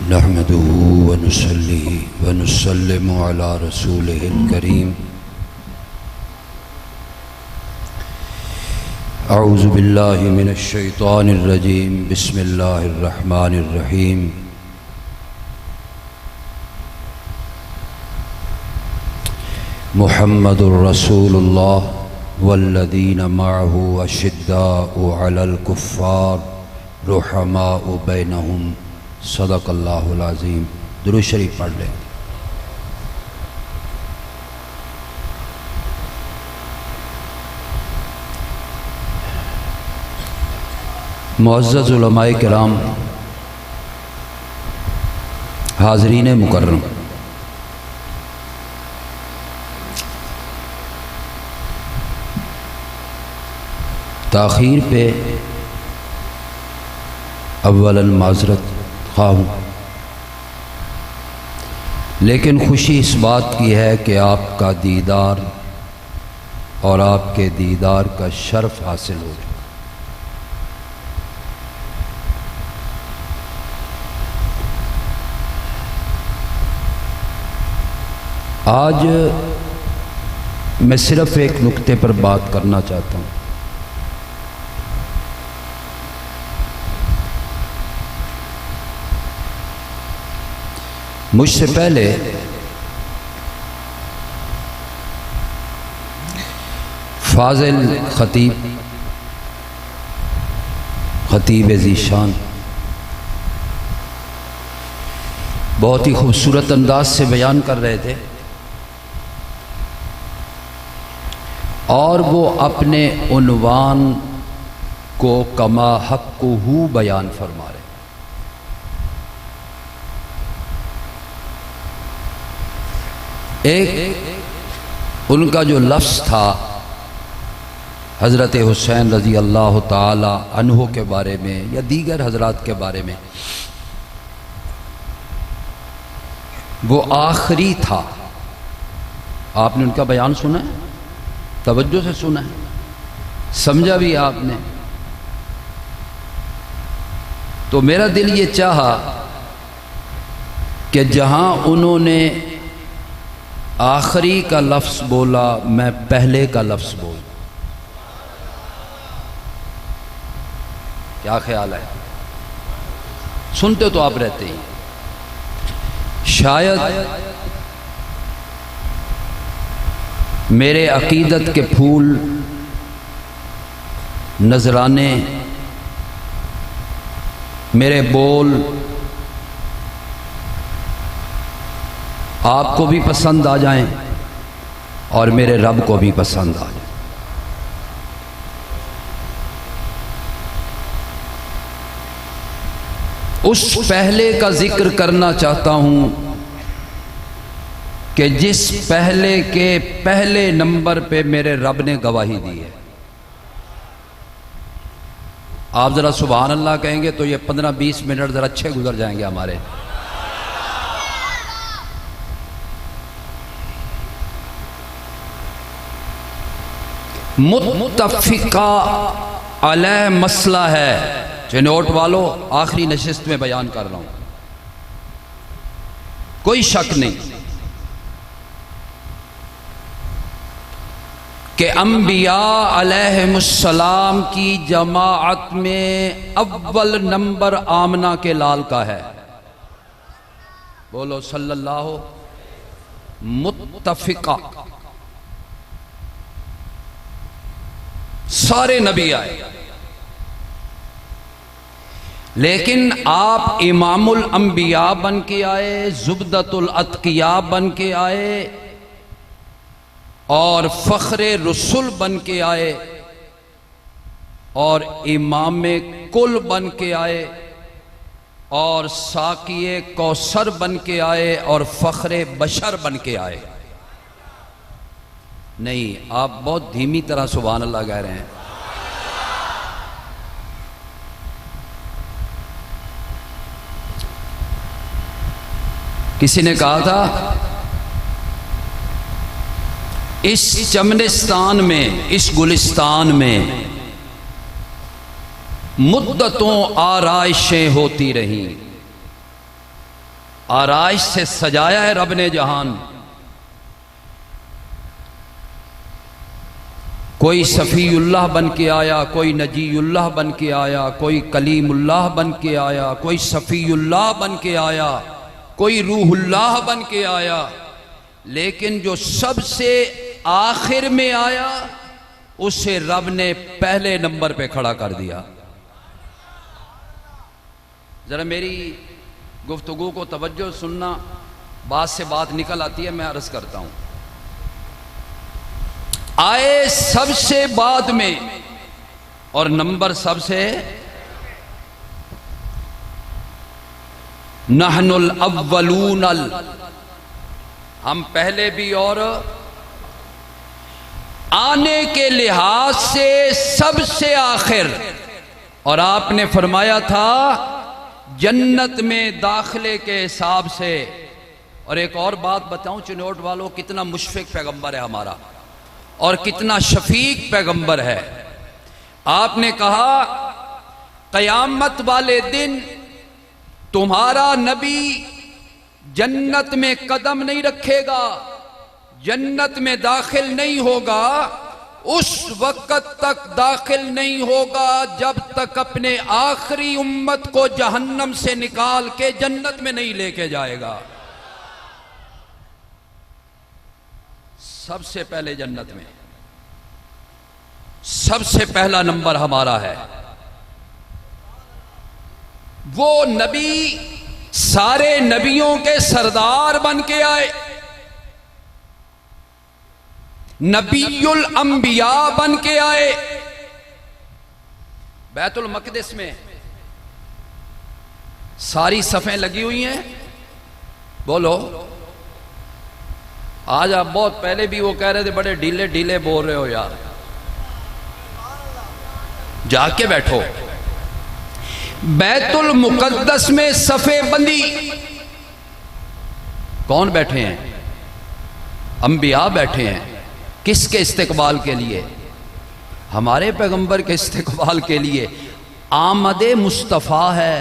نحمده ونصلي ونسلم على رسوله الكريم اعوذ بالله من الشيطان الرجيم بسم الله الرحمن الرحيم محمد رسول الله والذين معه أشداء على الكفار رحماء بينهم صدق اللہ العظیم۔ درود شریف پڑھ لیں۔ معزز علماء کرام، حاضرین مکرم، تاخیر پہ اولاً معذرت خواہ ہوں، لیکن خوشی اس بات کی ہے کہ آپ کا دیدار اور آپ کے دیدار کا شرف حاصل ہو جائے۔ آج میں صرف ایک نکتے پر بات کرنا چاہتا ہوں۔ مجھ سے پہلے فاضل خطیب ذیشان بہت ہی خوبصورت انداز سے بیان کر رہے تھے، اور وہ اپنے عنوان کو کما حقہ بیان فرما رہے۔ ایک ان کا جو لفظ تھا حضرت حسین رضی اللہ تعالی عنہ کے بارے میں یا دیگر حضرات کے بارے میں، وہ آخری تھا۔ آپ نے ان کا بیان سنا ہے، توجہ سے سنا ہے، سمجھا بھی آپ نے؟ تو میرا دل یہ چاہا کہ جہاں انہوں نے آخری کا لفظ بولا، میں پہلے کا لفظ بول۔ کیا خیال ہے؟ سنتے تو آپ رہتے ہیں۔ شاید میرے عقیدت کے پھول، نذرانے، میرے بول آپ کو بھی پسند آ جائیں اور میرے رب کو بھی پسند آ جائیں۔ اس پہلے کا ذکر کرنا چاہتا ہوں کہ جس پہلے کے پہلے نمبر پہ میرے رب نے گواہی دی ہے۔ آپ ذرا سبحان اللہ کہیں گے تو یہ 15-20 منٹ ذرا اچھے گزر جائیں گے ہمارے۔ متفقہ علیہ مسئلہ ہے، جو نوٹ والو آخری نشست میں بیان کر رہا ہوں، کوئی شک نہیں کہ انبیاء علیہم السلام کی جماعت میں اول نمبر آمنہ کے لال کا ہے۔ بولو صلی اللہ۔ متفقہ سارے نبی آئے، لیکن آپ امام الانبیاء بن کے آئے، زبدۃ الاتقیاء بن کے آئے، اور فخر رسول بن کے آئے، اور امام کل بن کے آئے، اور ساقی کوثر بن کے آئے، اور فخر بشر بن کے آئے۔ نہیں، آپ بہت دھیمی طرح سبحان اللہ کہہ رہے ہیں۔ کسی نے کہا تھا اس چمنستان میں، اس گلستان میں مدتوں آرائشیں ہوتی رہیں، آرائش سے سجایا ہے رب نے جہان۔ کوئی صفی اللہ بن کے آیا، کوئی نجی اللہ بن کے آیا، کوئی کلیم اللہ بن کے آیا، کوئی صفی اللہ بن کے آیا، کوئی روح اللہ بن کے آیا، لیکن جو سب سے آخر میں آیا اسے رب نے پہلے نمبر پہ کھڑا کر دیا۔ ذرا میری گفتگو کو توجہ سننا، بات سے بات نکل آتی ہے، میں عرض کرتا ہوں۔ آئے سب سے بعد میں اور نمبر سب سے، نحن الاولون، ہم پہلے بھی اور آنے کے لحاظ سے سب سے آخر۔ اور آپ نے فرمایا تھا جنت میں داخلے کے حساب سے۔ اور ایک اور بات بتاؤں چنوٹ والوں، کتنا مشفق پیغمبر ہے ہمارا اور کتنا شفیق پیغمبر ہے۔ آپ نے کہا قیامت والے دن تمہارا نبی جنت میں قدم نہیں رکھے گا، جنت میں داخل نہیں ہوگا، اس وقت تک داخل نہیں ہوگا جب تک اپنے آخری امت کو جہنم سے نکال کے جنت میں نہیں لے کے جائے گا۔ سب سے پہلے جنت میں، سب سے پہلا نمبر ہمارا ہے۔ وہ نبی سارے نبیوں کے سردار بن کے آئے، نبی الانبیاء بن کے آئے۔ بیت المقدس میں ساری صفیں لگی ہوئی ہیں، بولو۔ آج آپ بہت پہلے بھی وہ کہہ رہے تھے بڑے ڈھیلے ڈھیلے بول رہے ہو یار، جا کے بیٹھو۔ بیت المقدس میں صفیں بندی، کون بیٹھے ہیں؟ انبیاء بیٹھے ہیں۔ کس کے استقبال کے لیے؟ ہمارے پیغمبر کے استقبال کے لیے۔ آمد مصطفیٰ ہے،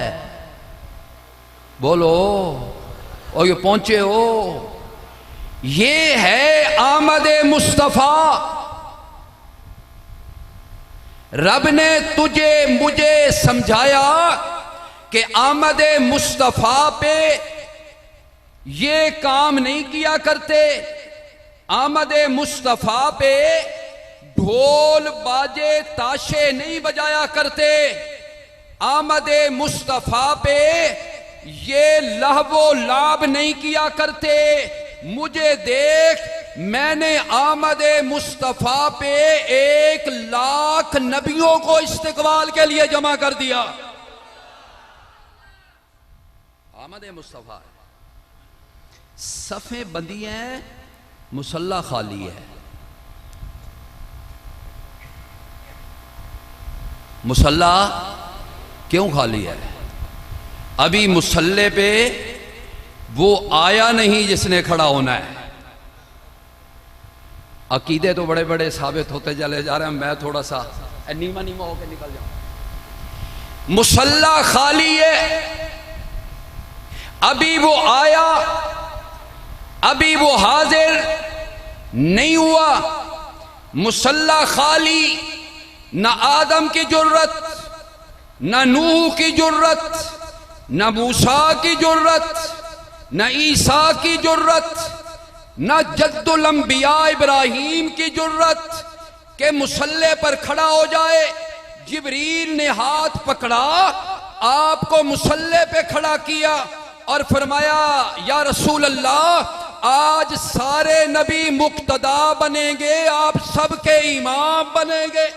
بولو، اور یہ پہنچے ہو، یہ ہے آمد مصطفیٰ۔ رب نے تجھے مجھے سمجھایا کہ آمد مصطفیٰ پہ یہ کام نہیں کیا کرتے، آمد مصطفیٰ پہ ڈھول باجے تاشے نہیں بجایا کرتے، آمد مصطفیٰ پہ یہ لہو و لعب نہیں کیا کرتے۔ مجھے دیکھ، میں نے آمد مصطفیٰ پہ 1,00,000 نبیوں کو استقبال کے لیے جمع کر دیا۔ آمد مصطفیٰ، صفیں بندی ہیں، مصلی خالی ہے۔ مصلی کیوں خالی ہے؟ ابھی مصلی پہ وہ آیا نہیں جس نے کھڑا ہونا ہے۔ عقیدے تو بڑے بڑے ثابت ہوتے چلے جا رہے ہیں، میں تھوڑا سا نیما نیما ہو کے نکل جاؤں۔ مصلی خالی ہے، ابھی وہ آیا، ابھی وہ حاضر نہیں ہوا۔ مصلی خالی، نہ آدم کی جرت، نہ نوح کی جرت، نہ موسیٰ کی جرت، نہ عیسیٰ کی جرت، نہ جد الانبیاء ابراہیم کی جرت کہ مصلی پر کھڑا ہو جائے۔ جبریل نے ہاتھ پکڑا، آپ کو مصلی پہ کھڑا کیا اور فرمایا یا رسول اللہ، آج سارے نبی مقتدا بنیں گے، آپ سب کے امام بنیں گے۔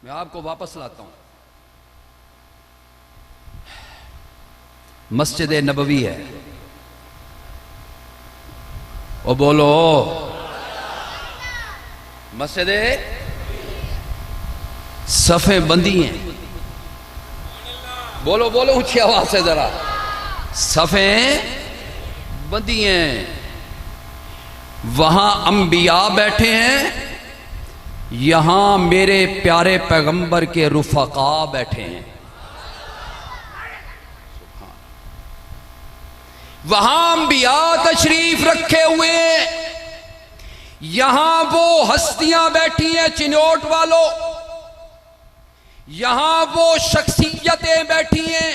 میں آپ کو واپس لاتا ہوں۔ مسجد نبوی ہے، او بولو، مسجد صفیں بندی ہیں، بولو بولو اونچی آواز سے ذرا، صفیں بندی ہیں۔ وہاں انبیاء بیٹھے ہیں، یہاں میرے پیارے پیغمبر کے رفقا بیٹھے ہیں، وہاں انبیاء تشریف رکھے ہوئے ہیں، یہاں وہ ہستیاں بیٹھی ہیں چنوٹ والوں، یہاں وہ شخصیتیں بیٹھی ہیں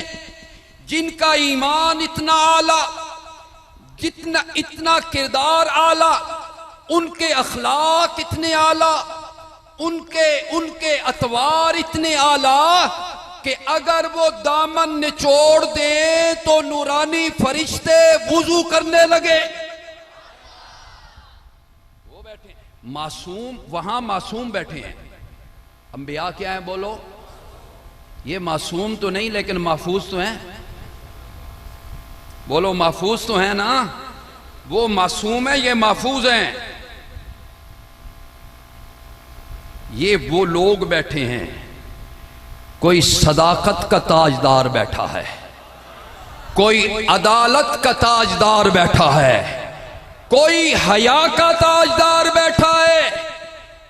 جن کا ایمان اتنا اعلیٰ، جتنا اتنا کردار اعلیٰ، ان کے اخلاق اتنے اعلیٰ، ان کے اطوار اتنے اعلیٰ کہ اگر وہ دامن نچوڑ دیں تو نورانی فرشتے وضو کرنے لگے۔ وہ بیٹھے معصوم، وہاں معصوم بیٹھے ہیں۔ انبیاء کیا ہیں بولو؟ یہ معصوم تو نہیں لیکن محفوظ تو ہیں، بولو محفوظ تو ہیں نا، وہ معصوم ہے، یہ محفوظ ہیں۔ یہ وہ لوگ بیٹھے ہیں، کوئی صداقت کا تاجدار بیٹھا ہے، کوئی عدالت کا تاجدار بیٹھا ہے، کوئی حیا کا تاجدار بیٹھا ہے،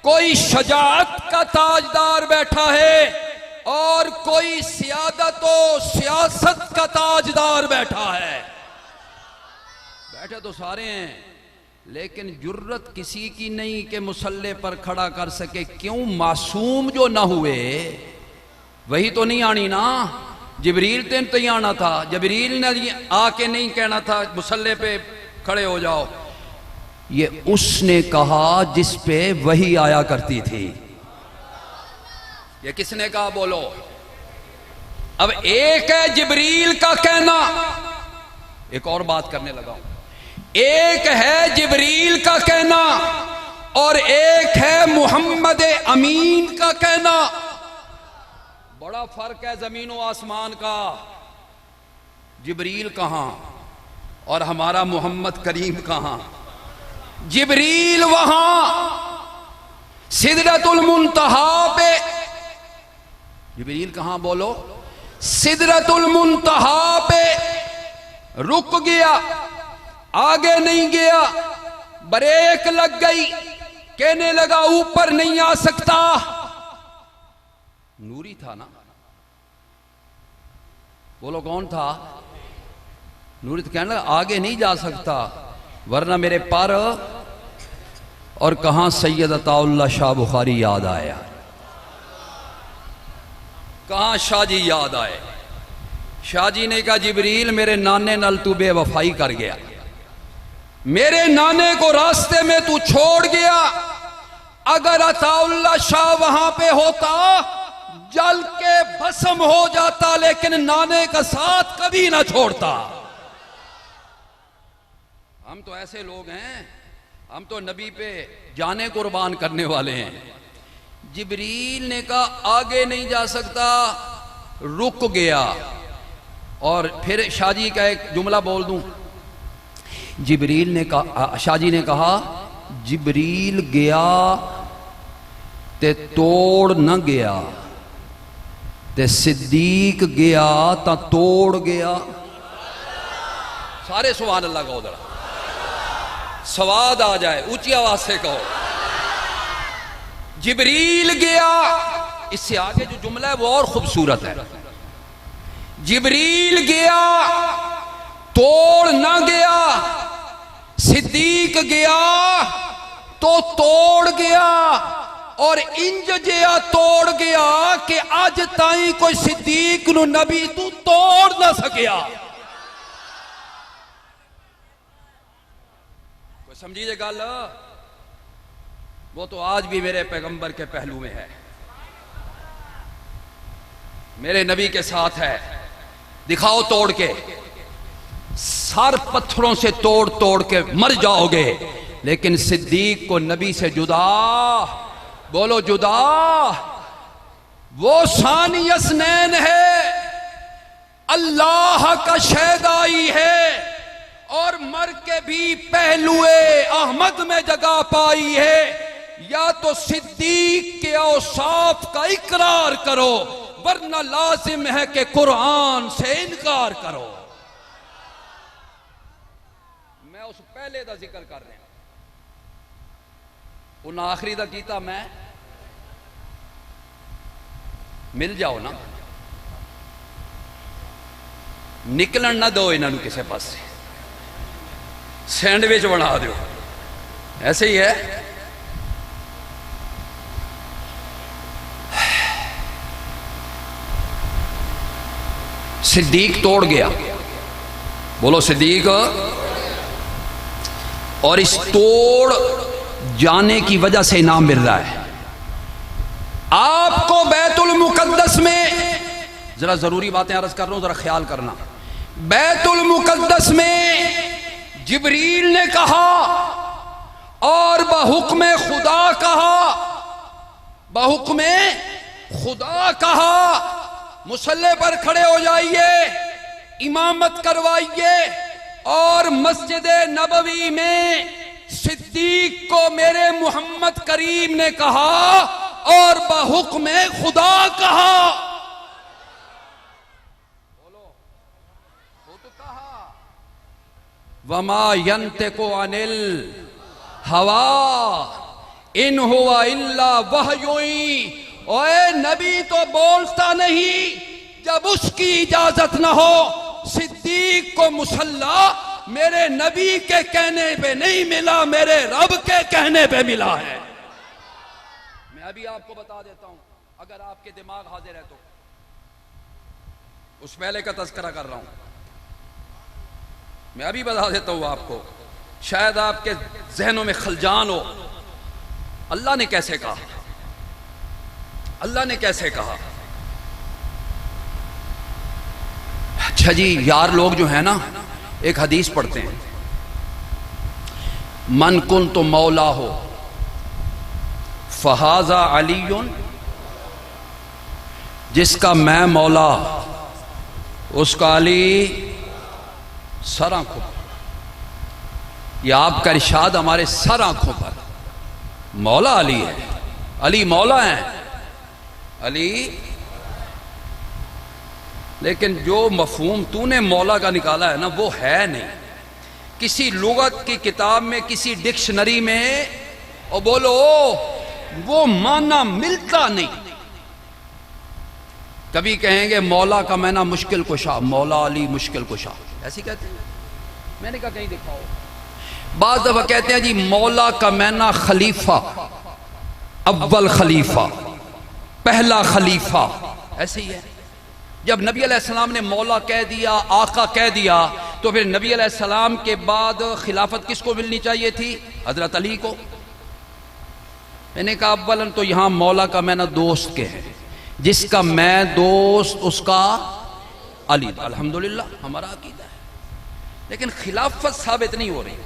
کوئی شجاعت کا تاجدار بیٹھا ہے، اور کوئی سیادت و سیاست کا تاجدار بیٹھا ہے۔ بیٹھے تو سارے ہیں لیکن جرت کسی کی نہیں کہ مسلح پر کھڑا کر سکے۔ کیوں؟ معصوم جو نہ ہوئے، وہی تو نہیں آنی نا۔ جبریل تین تو ہی آنا تھا، جبریل نے آ کے نہیں کہنا تھا مسلح پہ کھڑے ہو جاؤ، یہ اس نے کہا جس پہ وہی آیا کرتی تھی۔ یہ کس نے کہا بولو؟ اب ایک ہے جبریل کا کہنا، ایک اور بات کرنے لگا ہوں، ایک ہے جبریل کا کہنا اور ایک ہے محمد امین کا کہنا۔ بڑا فرق ہے زمین و آسمان کا۔ جبریل کہاں اور ہمارا محمد کریم کہاں؟ جبریل وہاں سدرۃ المنتہا پہ، جبریل کہاں بولو؟ سدرۃ المنتہا پہ رک گیا، آگے نہیں گیا، بریک لگ گئی، کہنے لگا اوپر نہیں آ سکتا۔ نوری تھا نا، بولو کون تھا؟ نوری تو کہنے لگا آگے نہیں جا سکتا، ورنہ میرے پر اور کہاں سید عطا اللہ شاہ بخاری یاد آیا، کہاں شاہ جی یاد آئے۔ شاہ جی نے کہا جبریل میرے نانے نال تو بے وفائی کر گیا، میرے نانے کو راستے میں تو چھوڑ گیا، اگر عطا اللہ شاہ وہاں پہ ہوتا جل کے بھسم ہو جاتا، لیکن نانے کا ساتھ کبھی نہ چھوڑتا۔ ہم تو ایسے لوگ ہیں، ہم تو نبی پہ جانے قربان کرنے والے ہیں۔ جبریل نے کہا آگے نہیں جا سکتا، رک گیا۔ اور پھر شاہ جی کا ایک جملہ بول دوں، جبریل نے کہا، شاہ جی نے کہا جبریل گیا تے توڑ نہ گیا، تے صدیق گیا تا توڑ گیا۔ سارے سبحان اللہ کہو ذرا، سواد آ جائے، اونچی آواز سے کہو۔ جبریل گیا، اس سے آگے جو جملہ ہے وہ اور خوبصورت ہے۔ جبریل گیا توڑ نہ گیا، صدیق گیا تو توڑ گیا، اور انج جیا توڑ گیا کہ آج تائیں کوئی صدیق نو نبی تو توڑ نہ سکیا۔ کوئی سمجھیے گل؟ وہ تو آج بھی میرے پیغمبر کے پہلو میں ہے، میرے نبی کے ساتھ ہے۔ دکھاؤ توڑ کے، سر پتھروں سے توڑ توڑ کے مر جاؤ گے، لیکن صدیق کو نبی سے جدا، بولو جدا، وہ ثانی اثنین ہے، اللہ کا شیدائی ہے، اور مر کے بھی پہلوئے احمد میں جگہ پائی ہے۔ یا تو صدیق کے اوصاف کا اقرار کرو، ورنہ لازم ہے کہ قرآن سے انکار کرو۔ میں اس پہلے دا ذکر کر رہا ہوں، ان آخری دا کیتا میں مل جاؤ نا، نکلن نہ دو انہوں کسی پاس سے، سینڈوچ بنا دو، ایسے ہی ہے۔ صدیق توڑ گیا، بولو صدیق، اور اس توڑ جانے کی وجہ سے انعام مل رہا ہے آپ کو۔ بیت المقدس میں، ذرا ضروری باتیں عرض کر رہا ہوں، ذرا خیال کرنا۔ بیت المقدس میں جبریل نے کہا اور بحکم خدا کہا، بحکم خدا کہا مصلی پر کھڑے ہو جائیے، امامت کروائیے، اور مسجد نبوی میں صدیق کو میرے محمد کریم نے کہا اور بحکم خدا کہا، بولو خود کہا، وما ينطق عن الہوا ان هو الا وحی، اے نبی تو بولتا نہیں جب اس کی اجازت نہ ہو۔ صدیق کو مصلی میرے نبی کے کہنے پہ نہیں ملا، میرے رب کے کہنے پہ ملا ہے۔ میں ابھی آپ کو بتا دیتا ہوں، اگر آپ کے دماغ حاضر ہے تو، اس پہلے کا تذکرہ کر رہا ہوں، میں ابھی بتا دیتا ہوں آپ کو، شاید آپ کے ذہنوں میں خلجان ہو۔ اللہ نے کیسے کہا؟ اللہ نے کیسے کہا؟ اچھا جی، یار لوگ جو ہیں نا ایک حدیث پڑھتے ہیں، من کنت مولا ہو فہذا علی، جس کا میں مولا اس کا علی سر آنکھوں پر۔ یہ آپ کا ارشاد ہمارے سر آنکھوں پر، مولا علی ہے، علی مولا ہیں، علی۔ لیکن جو مفہوم تو نے مولا کا نکالا ہے نا وہ ہے نہیں کسی لغت کی کتاب میں، کسی ڈکشنری میں، اور بولو وہ معنی ملتا نہیں۔ کبھی کہیں گے مولا کا معنی مشکل کشا، مولا علی مشکل کشا، ایسی کہتے ہیں؟ میں نے کہا کہیں دکھاؤ۔ بعض دفعہ کہتے ہیں جی مولا کا معنی خلیفہ، اول خلیفہ، پہلا خلیفہ، ایسے ہی ہے۔ جب نبی علیہ السلام نے مولا کہہ دیا، آقا کہہ دیا، تو پھر نبی علیہ السلام کے بعد خلافت کس کو ملنی چاہیے تھی؟ حضرت علی کو۔ میں نے کہا اولاً تو یہاں مولا کا معنی دوست کے ہے، جس کا میں دوست اس کا علی، الحمدللہ ہمارا عقیدہ ہے، لیکن خلافت ثابت نہیں ہو رہی۔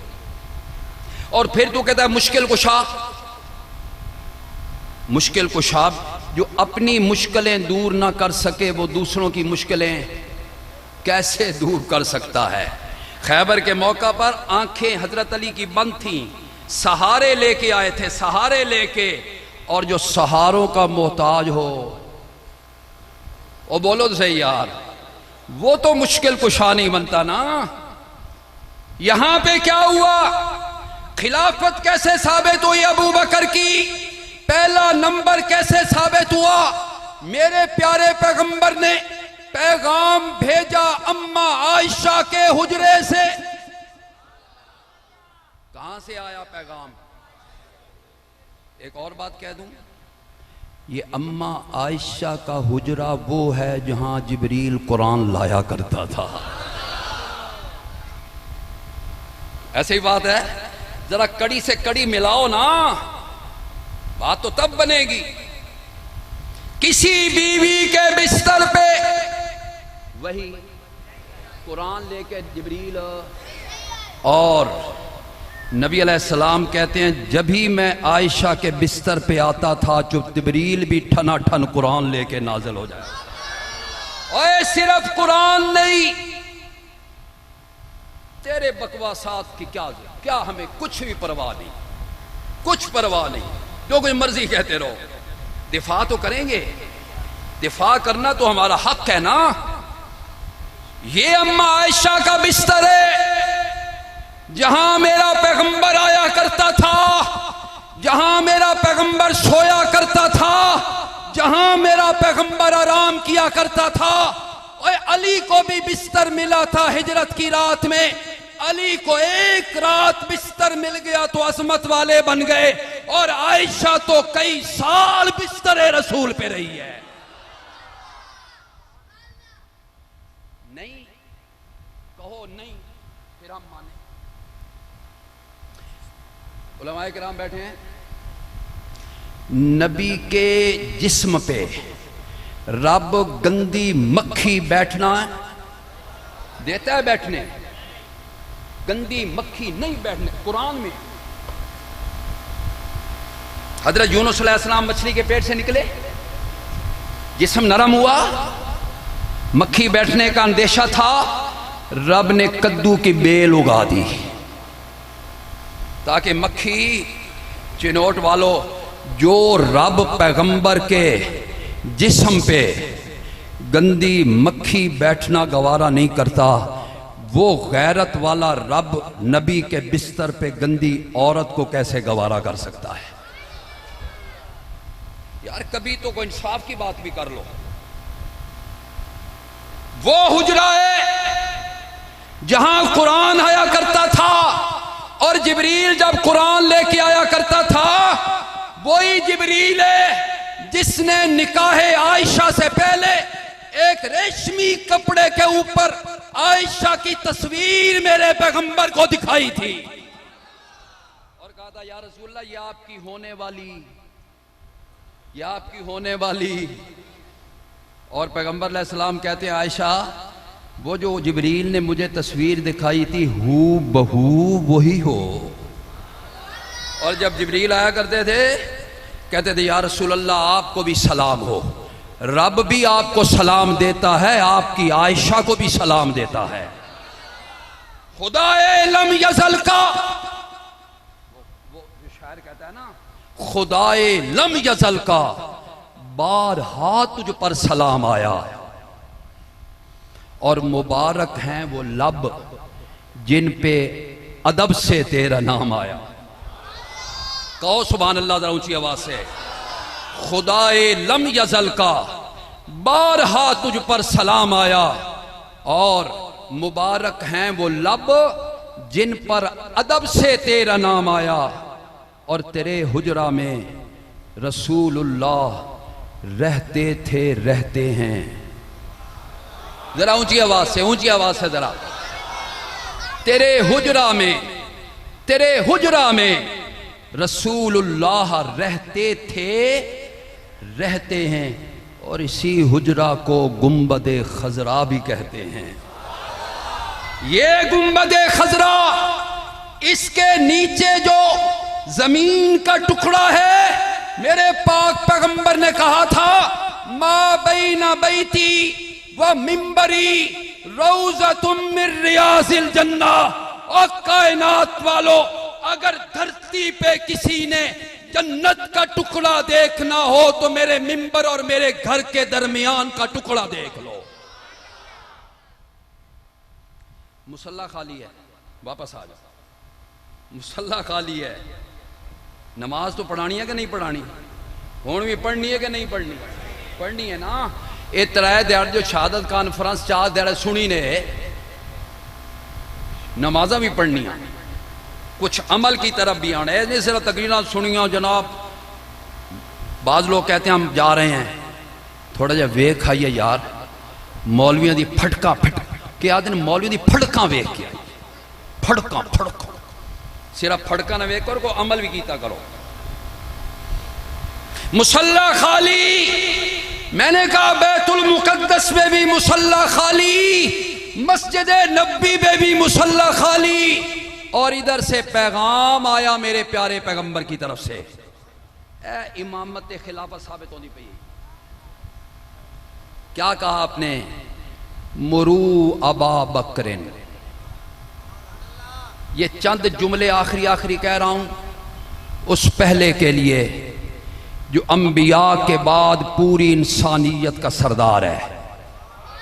اور پھر تو کہتا ہے مشکل کشا، مشکل کشا جو اپنی مشکلیں دور نہ کر سکے وہ دوسروں کی مشکلیں کیسے دور کر سکتا ہے؟ خیبر کے موقع پر آنکھیں حضرت علی کی بند تھیں، سہارے لے کے آئے تھے، سہارے لے کے، اور جو سہاروں کا محتاج ہو وہ بولو تو صحیح یار، وہ تو مشکل کشا نہیں بنتا نا۔ یہاں پہ کیا ہوا؟ خلافت کیسے ثابت ہوئی ابو بکر کی؟ پہلا نمبر کیسے ثابت ہوا؟ میرے پیارے پیغمبر نے پیغام بھیجا اماں عائشہ کے حجرے سے۔ کہاں سے آیا پیغام؟ ایک اور بات کہہ دوں، یہ اماں عائشہ کا حجرہ وہ ہے جہاں جبریل قرآن لایا کرتا تھا۔ ایسی بات ہے، ذرا کڑی سے کڑی ملاؤ نا، بات تو تب بنے گی۔ کسی بیوی کے بستر پہ وہی قرآن لے کے جبریل، اور نبی علیہ السلام کہتے ہیں جب ہی میں عائشہ کے بستر پہ آتا تھا جبریل بھی ٹھنا ٹھن قرآن لے کے نازل ہو جائے۔ اور صرف قرآن نہیں، تیرے بکواسات کی کیا ہمیں کچھ بھی پرواہ نہیں، کچھ پرواہ نہیں، جو کوئی مرضی کہتے رہو، دفاع تو کریں گے، دفاع کرنا تو ہمارا حق ہے نا۔ یہ اماں عائشہ کا بستر ہے جہاں میرا پیغمبر آیا کرتا تھا، جہاں میرا پیغمبر سویا کرتا تھا، جہاں میرا پیغمبر آرام کیا کرتا تھا، اور علی کو بھی بستر ملا تھا ہجرت کی رات میں، علی کو ایک رات بستر مل گیا تو عظمت والے بن گئے، اور عائشہ تو کئی سال بستر رسول پہ رہی ہے۔ نہیں کہو نہیں، پھر ہم مانیں۔ علماء کرام بیٹھے ہیں، نبی کے جسم پہ رب گندی مکھی بیٹھنا دیتا ہے؟ بیٹھنے گندی مکھی نہیں بیٹھنے۔ قرآن میں حضرت یونس علیہ السلام مچھلی کے پیٹ سے نکلے، جسم نرم ہوا، مکھی بیٹھنے کا اندیشہ تھا، رب نے کدو کی بیل اگا دی تاکہ مکھی چنوٹ والو، جو رب پیغمبر کے جسم پہ گندی مکھی بیٹھنا گوارا نہیں کرتا، وہ غیرت والا رب نبی کے بستر پہ گندی عورت کو کیسے گوارا کر سکتا ہے؟ یار کبھی تو کوئی انصاف کی بات بھی کر لو۔ وہ حجرہ ہے جہاں قرآن آیا کرتا تھا، اور جبریل جب قرآن لے کے آیا کرتا تھا، وہی جبریل ہے جس نے نکاح عائشہ سے پہلے ایک ریشمی کپڑے کے اوپر عائشہ کی تصویر میرے پیغمبر کو دکھائی تھی، اور کہا تھا یا رسول اللہ یہ آپ کی ہونے والی، یہ آپ کی ہونے والی۔ اور پیغمبر علیہ السلام کہتے ہیں عائشہ وہ جو جبریل نے مجھے تصویر دکھائی تھی ہو بہو وہی ہو۔ اور جب جبریل آیا کرتے تھے کہتے تھے یا رسول اللہ آپ کو بھی سلام ہو، رب بھی آپ کو سلام دیتا ہے، آپ کی عائشہ کو بھی سلام دیتا ہے۔ خدا لم یزل کا، وہ جو شاعر کہتا ہے نا، خدائے لم یزل کا بارہا تجھ پر سلام آیا، اور مبارک ہیں وہ لب جن پہ ادب سے تیرا نام آیا۔ کہو سبحان اللہ ذرا اونچی آواز سے۔ خدائے لم یزل کا بارہا تجھ پر سلام آیا، اور مبارک ہیں وہ لب جن پر ادب سے تیرا نام آیا، اور تیرے حجرہ میں رسول اللہ رہتے تھے رہتے ہیں۔ ذرا اونچی آواز سے، اونچی آواز سے ذرا۔ تیرے حجرہ میں رسول اللہ رہتے تھے رہتے ہیں، اور اسی حجرہ کو گنبد خضرا بھی کہتے ہیں۔ یہ گنبد خضرا، اس کے نیچے جو زمین کا ٹکڑا ہے، میرے پاک پیغمبر نے کہا تھا ما بین بیتی و منبری روضۃ من ریاض الجنہ۔ اور کائنات والو، اگر دھرتی پہ کسی نے جنت کا ٹکڑا دیکھنا ہو تو میرے منبر اور میرے گھر کے درمیان کا ٹکڑا دیکھ لو۔ مصلی خالی ہے، واپس آ جاؤ، مصلی خالی ہے، نماز تو پڑھانی ہے کہ نہیں پڑھانی؟ ہون بھی پڑھنی ہے کہ نہیں پڑھنی؟ پڑھنی ہے نا۔ یہ ترائے دیار جو شہادت کانفرنس چار دیار سنی نے، نمازہ بھی پڑھنی ہے، کچھ عمل کی طرف بھی آنا ہے۔ نہیں صرف تقریریں سنیاں جناب، بعض لوگ کہتے ہیں ہم جا رہے ہیں، تھوڑا جا ویکھ آئیے یار، مولویاں دی پھٹکاں کہ آدھے مولوی دی پھڑکاں ویکھ کے آئی، پھڑکاں صرف پھڑکاں نہ ویکھ کرو، عمل بھی کیتا کرو۔ مصلی خالی، میں نے کہا بیت المقدس میں بھی مصلی خالی، مسجد نبی میں بھی مصلی خالی، اور ادھر سے پیغام آیا میرے پیارے پیغمبر کی طرف سے، اے امامت خلافت ثابت ہونی پئی۔ کیا کہا آپ نے؟ مرو ابا بکرن۔ یہ چند جملے آخری کہہ رہا ہوں اس پہلے کے لیے جو انبیاء کے بعد پوری انسانیت کا سردار ہے۔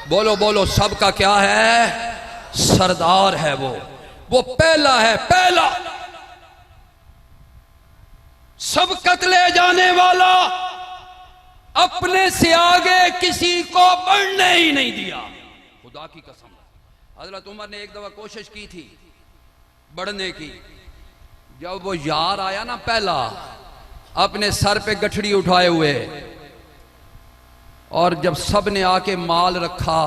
بولو بولو، سب کا کیا ہے؟ سردار ہے وہ پہلا ہے، پہلا سبقت لے جانے والا، اپنے سے آگے کسی کو بڑھنے ہی نہیں دیا. خدا کی قسم. حضرت عمر نے ایک دفعہ کوشش کی تھی بڑھنے کی. جب وہ یار آیا نا پہلا اپنے سر پہ گٹھڑی اٹھائے ہوئے, اور جب سب نے آ کے مال رکھا,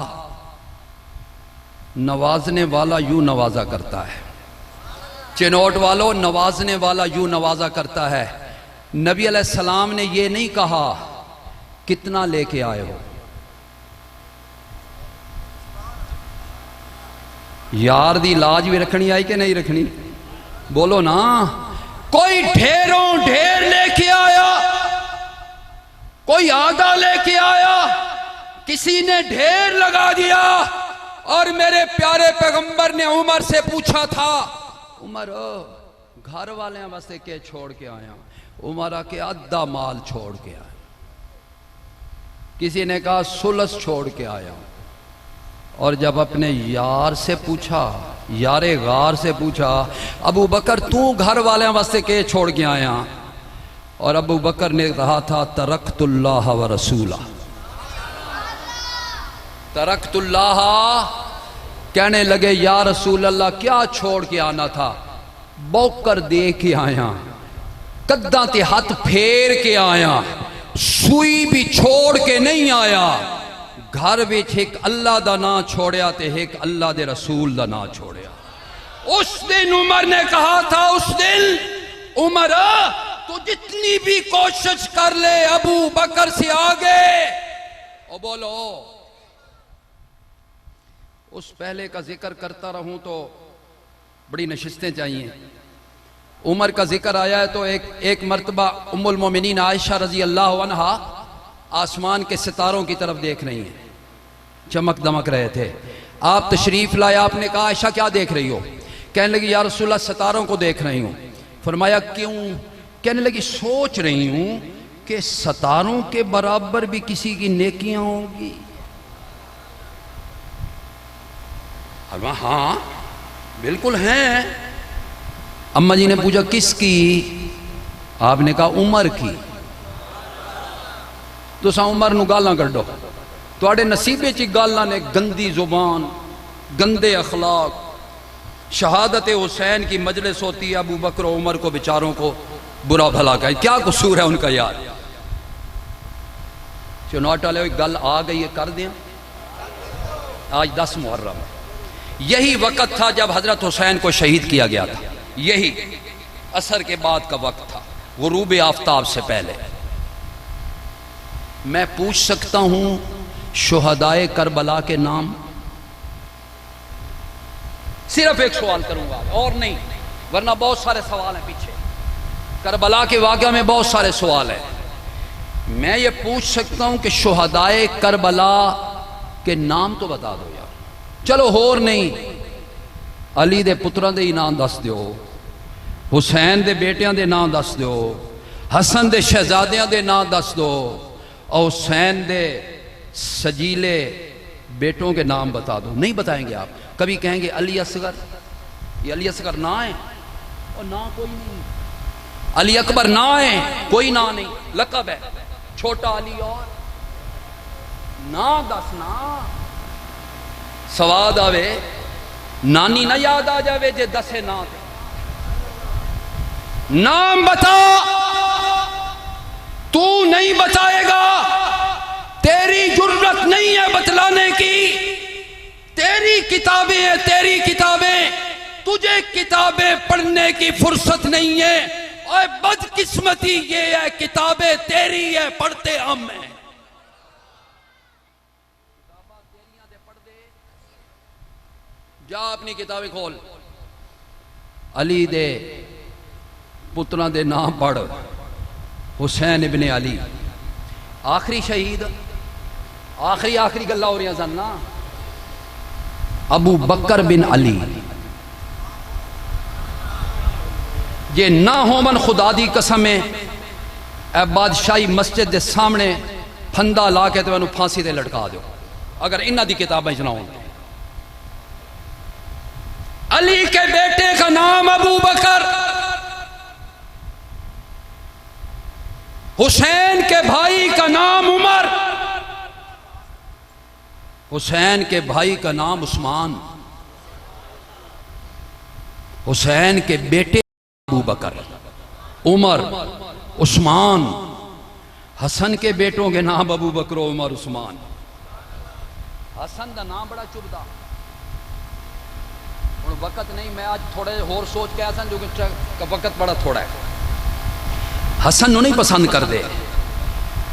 نوازنے والا یوں نوازا کرتا ہے. چنوٹ والوں, نوازنے والا یوں نوازا کرتا ہے. نبی علیہ السلام نے یہ نہیں کہا کتنا لے کے آئے ہو. یار دی لاج بھی رکھنی آئی کہ نہیں رکھنی؟ بولو نا. کوئی ڈھیروں ڈھیر لے کے آیا, کوئی آدھا لے کے آیا, کسی نے ڈھیر لگا دیا. اور میرے پیارے پیغمبر نے عمر سے پوچھا تھا, عمر گھر والے واسطے کے چھوڑ کے آیا؟ عمر آ کے آدھا مال چھوڑ کے آیا. کسی نے کہا سلس چھوڑ کے آیا. اور جب اپنے یار سے پوچھا, یار غار سے پوچھا, ابو بکر تو گھر والے واسطے کے چھوڑ کے آیا؟ اور ابو بکر نے کہا تھا ترکت اللہ و رسولہ. ترکت اللہ, کہنے لگے یا رسول اللہ کیا چھوڑ کے آنا تھا؟ بوکر دے کے آیا, قداں تے ہاتھ پھیر کے آیا, سوئی بھی چھوڑ کے نہیں آیا. گھر وچ ایک اللہ دا نا چھوڑیا تے ایک اللہ دے رسول دا نا چھوڑیا. اس دن عمر نے کہا تھا, اس دن عمر تو جتنی بھی کوشش کر لے ابو بکر سے آگے. او بولو, اس پہلے کا ذکر کرتا رہوں تو بڑی نشستیں چاہیے. عمر کا ذکر آیا ہے تو ایک مرتبہ ام المومنین عائشہ رضی اللہ عنہا آسمان کے ستاروں کی طرف دیکھ رہی ہیں, چمک دمک رہے تھے. آپ تشریف لائے, آپ نے کہا عائشہ کیا دیکھ رہی ہو؟ کہنے لگی یا رسول اللہ ستاروں کو دیکھ رہی ہوں. فرمایا کیوں؟ کہنے لگی سوچ رہی ہوں کہ ستاروں کے برابر بھی کسی کی نیکیاں ہوں گی. ہاں بالکل ہیں. اماں جی نے پوچھا کس کی؟ آپ نے کہا عمر کی. تو سا عمر نو گالاں کڈو, تواڈے نصیبے چ گالاں نے گندی زبان, گندے اخلاق. شہادت حسین کی مجلس ہوتی ہے, ابو بکر و عمر کو بیچاروں کو برا بھلا کہے. کیا قصور ہے ان کا یار؟ چنوٹ والے گل آ گئی ہے, کر دیں. آج 10 محرم, یہی وقت تھا جب حضرت حسین کو شہید کیا گیا تھا. یہی عصر کے بعد کا وقت تھا, غروب آفتاب سے پہلے. میں پوچھ سکتا ہوں شہدائے کربلا کے نام؟ صرف ایک سوال کروں گا اور نہیں, ورنہ بہت سارے سوال ہیں پیچھے. کربلا کے واقعہ میں بہت سارے سوال ہیں. میں یہ پوچھ سکتا ہوں کہ شہدائے کربلا کے نام تو بتا دو یار. چلو ہور نہیں, علی دے پتراں دے نام دس دیو, حسین دے بیٹیاں دے نام دس دیو, حسن دے شہزادیاں دے نام دس دو, اور حسین دے سجیلے بیٹوں کے نام بتا دو. نہیں بتائیں گے آپ. کبھی کہیں گے علی اصغر, یہ علی اصغر نہ ہے, اور نہ کوئی نہیں. علی اکبر نہ ہے, کوئی نہ نہیں, لقب ہے. چھوٹا علی اور نہ دسنا سواد آوے, نانی نہ یاد آ جاوے جے دسے نہ دے. نام بتا, تو نہیں بتائے گا, تیری جرت نہیں ہے بتلانے کی. تیری کتابیں ہیں, تیری کتابیں, تجھے کتابیں پڑھنے کی فرصت نہیں ہے. اور بدقسمتی یہ ہے کتابیں تیری ہے, پڑھتے ہم ہیں. جا اپنی کتابیں کھول, علی دے پتراں دے نام پڑھ. حسین ابن علی آخری شہید, آخری گلہ ہو رہی ہیں زننا. ابو بکر بن علی, یہ نہ ہو من خدا دی قسمیں اے بادشاہی مسجد دے سامنے پھندا لا کے تو انہوں پھانسی دے لٹکا دو اگر انہ دی کتابیں جناؤں. علی کے بیٹے کا نام ابو بکر, حسین کے بھائی کا نام عمر, حسین کے بھائی کا نام عثمان، حسین کے بیٹے ابو بکر، عمر، عثمان، حسن کے بیٹوں کے نام ابو بکر، عمر، عثمان۔ حسن دا نام بڑا چبدا، اور وقت نہیں، میں آج تھوڑے اور سوچ کے حسن جو کہ وقت بڑا تھوڑا ہے۔ حسن نو نہیں پسند کر دے،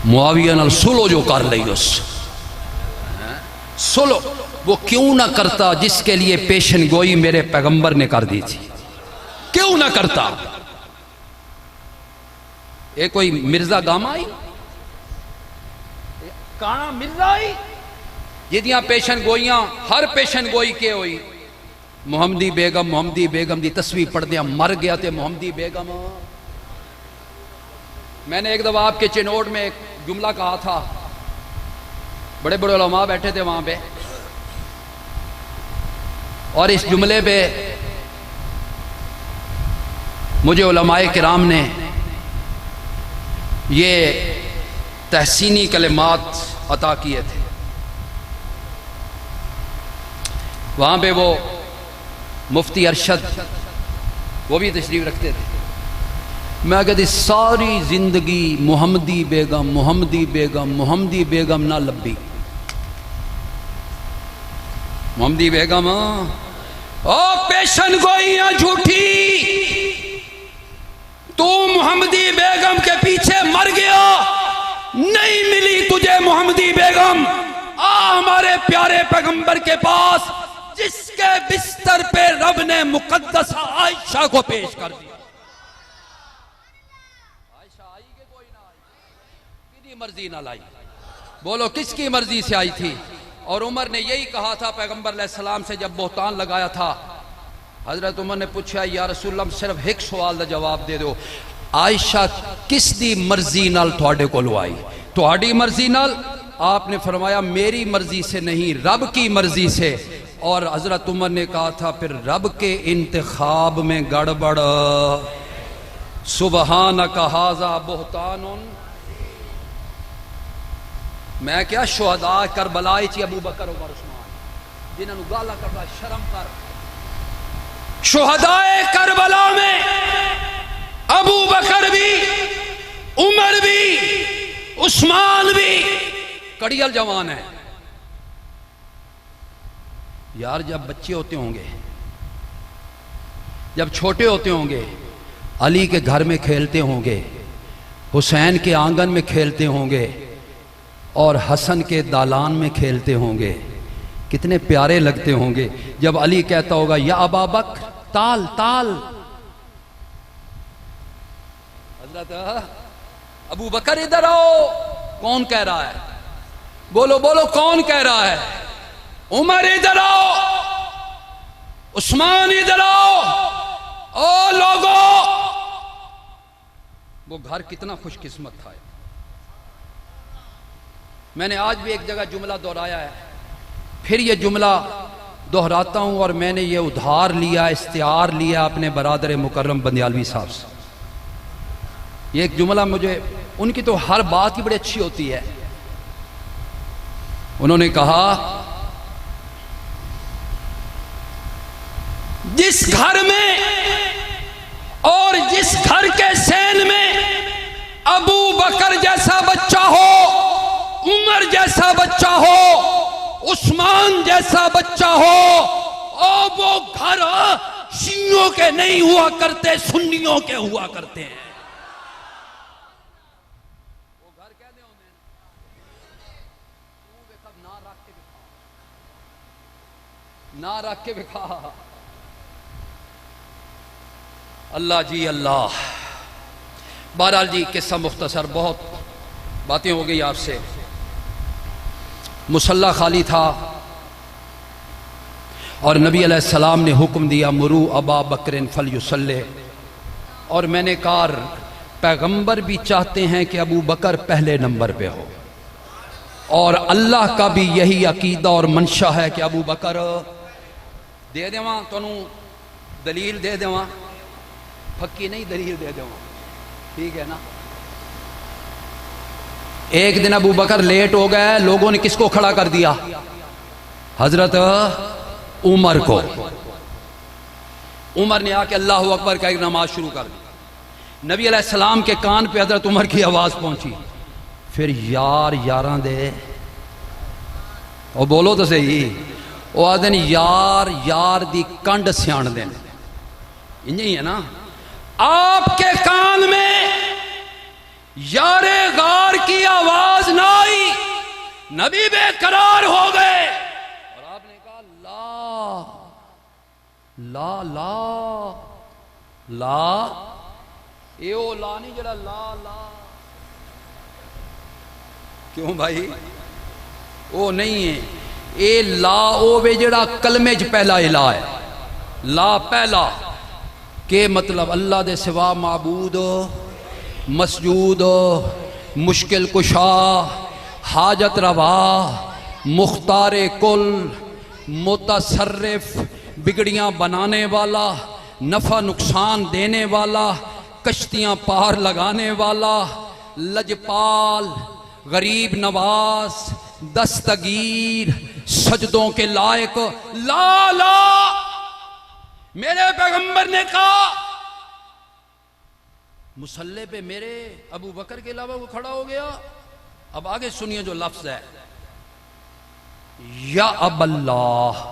معاویہ نال سلو جو کر لئی اس سلو، وہ کیوں نہ کرتا جس کے لیے پیشن گوئی میرے پیغمبر نے کر دی تھی، کیوں نہ کرتا؟ اے کوئی مرزا گاما آئی، کانا مرزا آئی، جدیاں پیشن گوئیاں، ہر پیشن گوئی کے ہوئی محمدی بیگم، محمدی بیگم دی تصویر پڑھ دیا، مر گیا تے محمدی بیگم۔ میں نے ایک دفعہ آپ کے چنوٹ میں ایک جملہ کہا تھا، بڑے بڑے علماء بیٹھے تھے وہاں پہ، اور اس جملے پہ مجھے علماء کرام نے یہ تحسینی کلمات عطا کیے تھے۔ وہاں پہ وہ مفتی ارشد وہ بھی تشریف رکھتے تھے۔ میں کہتی ساری زندگی محمدی بیگم، محمدی بیگم، محمدی بیگم نہ لبی، محمدی بیگم او پیشن گوئیاں جھوٹی، تو محمدی بیگم کے پیچھے مر گیا، نہیں ملی تجھے محمدی بیگم، آ ہمارے پیارے پیغمبر کے پاس جس کے بستر پہ رب نے مقدسہ عائشہ کو پیش کر دیا۔ عائشہ آئی کہ کوئی نہ آئی؟ کدی مرضی نہ لائی، بولو کس کی مرضی سے آئی تھی؟ اور عمر نے یہی کہا تھا پیغمبر علیہ السلام سے جب بہتان لگایا تھا، حضرت عمر نے پوچھا یا رسول اللہ صرف ایک سوال دا جواب دے دو، عائشہ کس دی مرضی نال تھوڑے کو لو آئی؟ تھوڑی مرضی نال؟ آپ نے فرمایا میری مرضی سے نہیں، رب کی مرضی سے۔ اور حضرت عمر نے کہا تھا پھر رب کے انتخاب میں گڑبڑ، سبحانک ھذا بہتان۔ میں کیا شہداء کربلا چی ابو بکر عمر عثمان جنہوں نے گالا کرتا، شرم کر۔ شہداء کربلا میں ابو بکر بھی، عمر بھی، عثمان بھی کڑیل جوان ہے۔ یار جب بچے ہوتے ہوں گے، جب چھوٹے ہوتے ہوں گے، علی کے گھر میں کھیلتے ہوں گے، حسین کے آنگن میں کھیلتے ہوں گے، اور حسن کے دالان میں کھیلتے ہوں گے، کتنے پیارے لگتے ہوں گے جب علی کہتا ہوگا یا ابا بکر تال تال۔ حضرت ابو بکر ادھر آؤ، کون کہہ رہا ہے؟ بولو بولو کون کہہ رہا ہے؟ عمر ادھر آؤ، عثمان ادھر آؤ، او لوگو۔ وہ گھر کتنا خوش قسمت تھا۔ میں نے آج بھی ایک جگہ جملہ دہرایا ہے، پھر یہ جملہ دہراتا ہوں، اور میں نے یہ ادھار لیا، استعار لیا اپنے برادر مکرم بندیالوی صاحب سے۔ یہ ایک جملہ مجھے، ان کی تو ہر بات ہی بڑی اچھی ہوتی ہے۔ انہوں نے کہا جس گھر میں اور جس گھر کے سین میں ابو بکر جیسا بچہ ہو، عمر جیسا بچہ ہو، عثمان جیسا بچہ ہو، اور وہ گھر شیعوں کے نہیں ہوا کرتے، سنیوں کے ہوا کرتے ہیں۔ وہ گھر کہنے ہونے نہ رکھ کے بکھا۔ اللہ جی اللہ۔ بہرحال جی قصہ مختصر، بہت باتیں ہو گئی آپ سے۔ مصلی خالی تھا اور نبی علیہ السلام نے حکم دیا مرو ابا بکر فلیصلی، اور میں نے کہا پیغمبر بھی چاہتے ہیں کہ ابو بکر پہلے نمبر پہ ہو، اور اللہ کا بھی یہی عقیدہ اور منشا ہے کہ ابو بکر دے دیواں تانوں دلیل دے دیواں، پھکی نہیں دلیل دے دیواں، ٹھیک ہے نا۔ ایک دن ابو بکر لیٹ ہو گئے، لوگوں نے کس کو کھڑا کر دیا؟ حضرت عمر کو، عمر نے آ کے اللہ اکبر کا ایک نماز شروع کر دی. نبی علیہ السلام کے کان پہ حضرت عمر کی آواز پہنچی. پھر یار یاراں دے او بولو تو صحیح، وہ آدھے یار یار دی کنڈ سیان دین. انجی ہے نا، آپ کے کان میں یار غار کی آواز نہ آئی، نبی بے قرار ہو گئے اور آپ نے کہا لا لا لا اے او لا نہیں جڑا لا لا. کیوں بھائی؟ او نہیں ہے، اے لا او وے جڑا کلمے چ پہلا الہ ہے. لا پہلا کہ مطلب اللہ دے سوا معبود مسجود مشکل کشا حاجت روا مختار کل متصرف بگڑیاں بنانے والا نفع نقصان دینے والا کشتیاں پار لگانے والا لجپال غریب نواز دستگیر سجدوں کے لائق لا لا. میرے پیغمبر نے کہا مصلی پہ میرے ابو بکر کے علاوہ وہ کھڑا ہو گیا. اب آگے سنیے جو لفظ ہے، یا اب اللہ.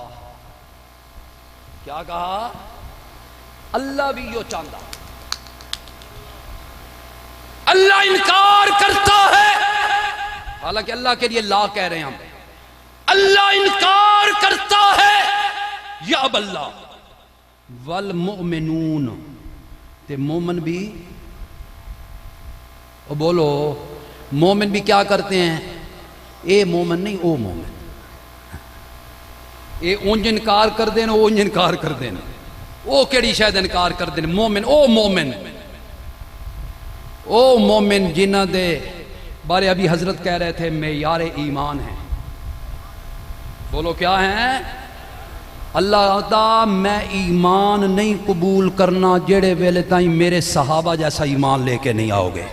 کیا کہا؟ اللہ بھی یہ چاہتا، اللہ انکار کرتا ہے، حالانکہ اللہ کے لیے لا کہہ رہے ہیں ہم. اللہ انکار کرتا ہے، یا اب اللہ والمؤمنون، تے مومن بھی، اور بولو مومن بھی کیا کرتے ہیں؟ اے مومن نہیں او مومن، اے اونج انکار کر دینا او اونج انکار کر دینا، او کیڑی شاید انکار کر دینا. مومن او مومن، او مومن جنہ دے بارے ابھی حضرت کہہ رہے تھے معیار ایمان ہیں. بولو کیا ہیں؟ اللہ تعالیٰ میں ایمان نہیں قبول کرنا جڑے ویلے تائیں میرے صحابہ جیسا ایمان لے کے نہیں آؤ گے.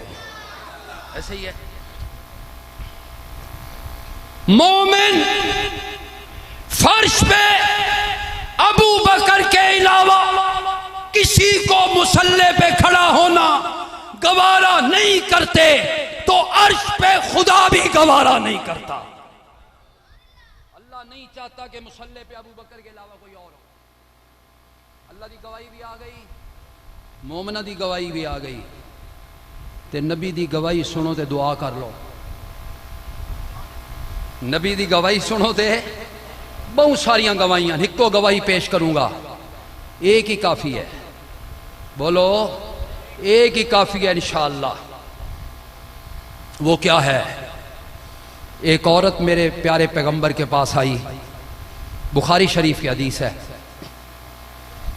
ایسے ہی ہے. مومن فرش پہ ابو بکر کے علاوہ کسی کو مصلی پہ کھڑا ہونا گوارا نہیں کرتے تو عرش پہ خدا بھی گوارا نہیں کرتا. اللہ نہیں چاہتا کہ مصلی پہ ابو بکر کے علاوہ کوئی اور ہو. اللہ دی گواہی بھی آ گئی، مومنہ دی گواہی بھی آ گئی، تے نبی دی گواہی سنو تے دعا کر لو. نبی دی گواہی سنو تے بہت ساریاں گواہیاں، ایک کو گواہی پیش کروں گا، ایک ہی کافی ہے. بولو ایک ہی کافی ہے انشاءاللہ. وہ کیا ہے؟ ایک عورت میرے پیارے پیغمبر کے پاس آئی، بخاری شریف کی حدیث ہے،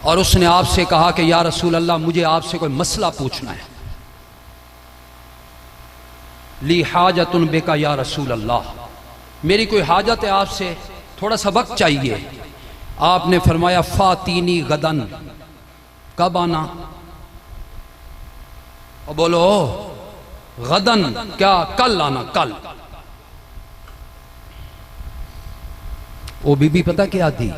اور اس نے آپ سے کہا کہ یا رسول اللہ مجھے آپ سے کوئی مسئلہ پوچھنا ہے. لی حاجت بکا یا رسول اللہ، میری کوئی حاجت ہے آپ سے، تھوڑا سا وقت چاہیے. آپ نے فرمایا فاتینی غدن، کب آنا؟ اور بولو غدن کیا؟ کل آنا، کل. وہ بی بی پتہ کیا دی؟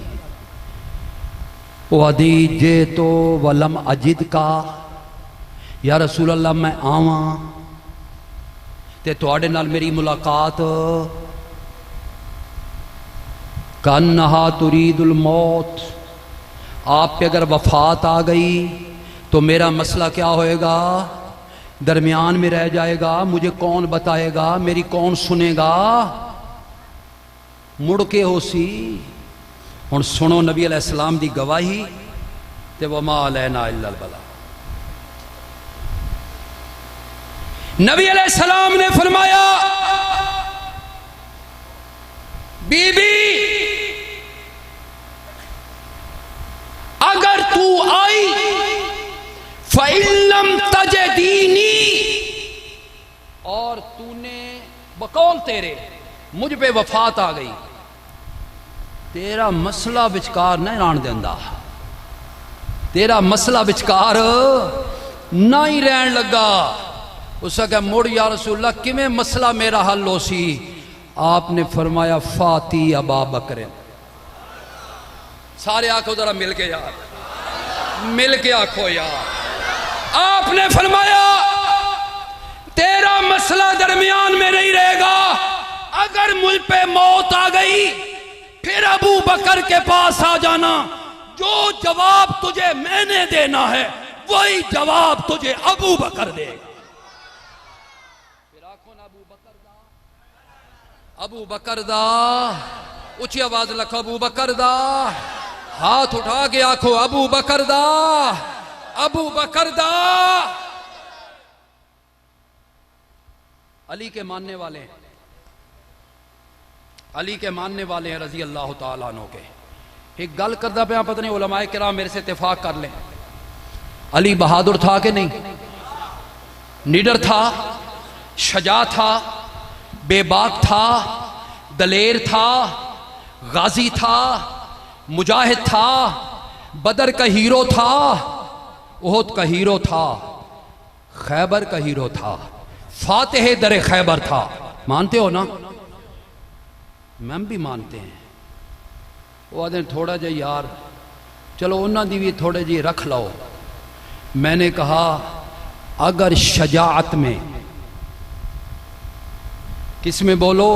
وہ دی جے تو ولم اجد کا، یا رسول اللہ میں آواں تے تواڈے نال میری ملاقات کانہا ترید الموت، آپ پہ اگر وفات آ گئی تو میرا مسئلہ کیا ہوئے گا؟ درمیان میں رہ جائے گا. مجھے کون بتائے گا؟ میری کون سنے گا؟ مڑ کے ہو سی. ہن سنو نبی علیہ السلام دی گواہی تے وما علینا الا البلاغ. نبی علیہ السلام نے فرمایا بی بی اگر تو آئی فَإِن لَمْ تَجِدِينِي، اور تو نے بقول تیرے مجھ پہ وفات آ گئی، تیرا مسئلہ بچکار نہیں ران دیندہ، تیرا مسئلہ بچکار نہیں رہن لگا. اس نے کہا مڑ یا رسول اللہ کمیں مسئلہ میرا حل ہو سی؟ آپ نے فرمایا فاتی ابا بکر، سارے آنکھوں ذرا مل کے یار، مل کے آنکھوں یار۔ آپ نے فرمایا تیرا مسئلہ درمیان میں نہیں رہے گا، اگر مجھ پہ موت آ گئی پھر ابو بکر کے پاس آ جانا، جو جواب تجھے میں نے دینا ہے وہی جواب تجھے ابو بکر دے گا۔ پھر آنکھوں نا ابو بکر دا، ابو بکر دا، اونچی آواز لکھو ابو بکر دا، ہاتھ اٹھا کے آنکھوں ابو بکر دا، ابو بکر دا۔ علی کے ماننے والے ہیں، علی کے ماننے والے ہیں رضی اللہ تعالیٰ عنہ کے۔ ایک گل کردہ پہ پتہ نہیں علماء کرام میرے سے اتفاق کر لیں، علی بہادر تھا کہ نہیں؟ نیڈر تھا، شجاع تھا، بے باک تھا، دلیر تھا، غازی تھا، مجاہد تھا، بدر کا ہیرو تھا، احد کا ہیرو تھا، خیبر کا ہیرو تھا، فاتح در خیبر تھا۔ مانتے ہو نا؟ ہم بھی مانتے ہیں۔ وہ آدھے تھوڑا جا یار چلو انہاں دی بھی تھوڑے جی رکھ لو۔ میں نے کہا اگر شجاعت میں، کس میں بولو،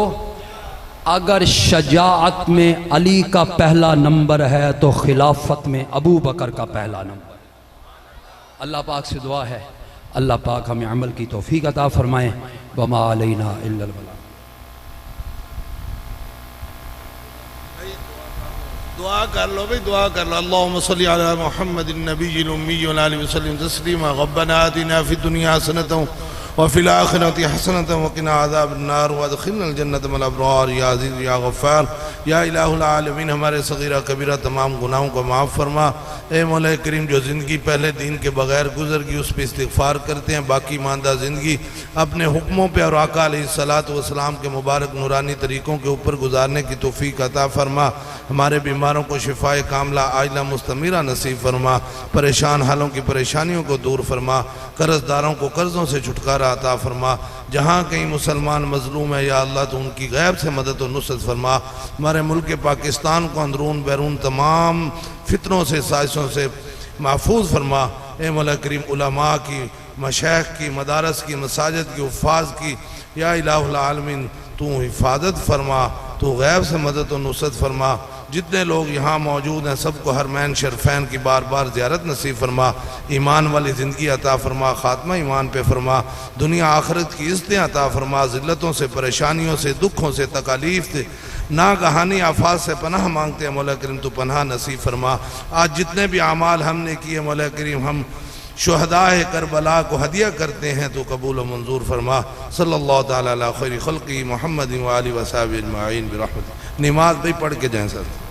اگر شجاعت میں علی کا پہلا نمبر ہے تو خلافت میں ابو بکر کا پہلا نمبر۔ اللہ پاک سے دعا ہے اللہ پاک ہمیں عمل کی توفیق عطا فرمائیں۔ وما علینا الا البلاغ۔ دعا کر لو بھئی، دعا کر لو۔ اللہم صلی علی محمد النبی الامی وعلی آلہ وسلم تسلیما۔ ربنا آتنا فی الدنیا حسنۃ وفی الآخرۃ حسنۃ وقنا عذاب النار وادخلنا الجنۃ مع الابرار۔ یا عزیز یا غفار یا الہ العالمین، ہمارے صغیرہ کبیرہ تمام گناہوں کو معاف فرما۔ اے مولا کریم، جو زندگی پہلے دین کے بغیر گزر گئی اس پہ استغفار کرتے ہیں، باقی ماندہ زندگی اپنے حکموں پہ اور آقا علیہ السلام کے مبارک نورانی طریقوں کے اوپر گزارنے کی توفیق عطا فرما۔ ہمارے بیماروں کو شفائے کاملہ عاجلہ مستمرہ نصیب فرما، پریشان حالوں کی پریشانیوں کو دور فرما، قرض داروں کو قرضوں سے چھٹکارا عطا فرما۔ جہاں کہیں مسلمان مظلوم ہے یا اللہ تو ان کی غیب سے مدد و نصرت فرما۔ ہمارے ملک پاکستان کو اندرون بیرون تمام فتنوں سے سازشوں سے محفوظ فرما۔ اے مولا کریم، علماء کی، مشائخ کی، مدارس کی، مساجد کی، حفاظ کی یا الہ العالمین تو حفاظت فرما، تو غیب سے مدد و نصرت فرما۔ جتنے لوگ یہاں موجود ہیں سب کو حرمین شرفین کی بار بار زیارت نصیب فرما، ایمان والی زندگی عطا فرما، خاتمہ ایمان پہ فرما، دنیا آخرت کی عزتیں عطا فرما، ذلتوں سے، پریشانیوں سے، دکھوں سے، تکالیف سے، ناگہانی آفات سے پناہ مانگتے ہیں مولا کریم، تو پناہ نصیب فرما۔ آج جتنے بھی اعمال ہم نے کیے مولا کریم، ہم شہداء کربلا کو ہدیہ کرتے ہیں، تو قبول و منظور فرما۔ صلی اللہ تعالیٰ علی خیر خلقی محمد وآلہ وصحبہ اجمعین برحمتہ۔ نماز بھی پڑھ کے جائیں سر۔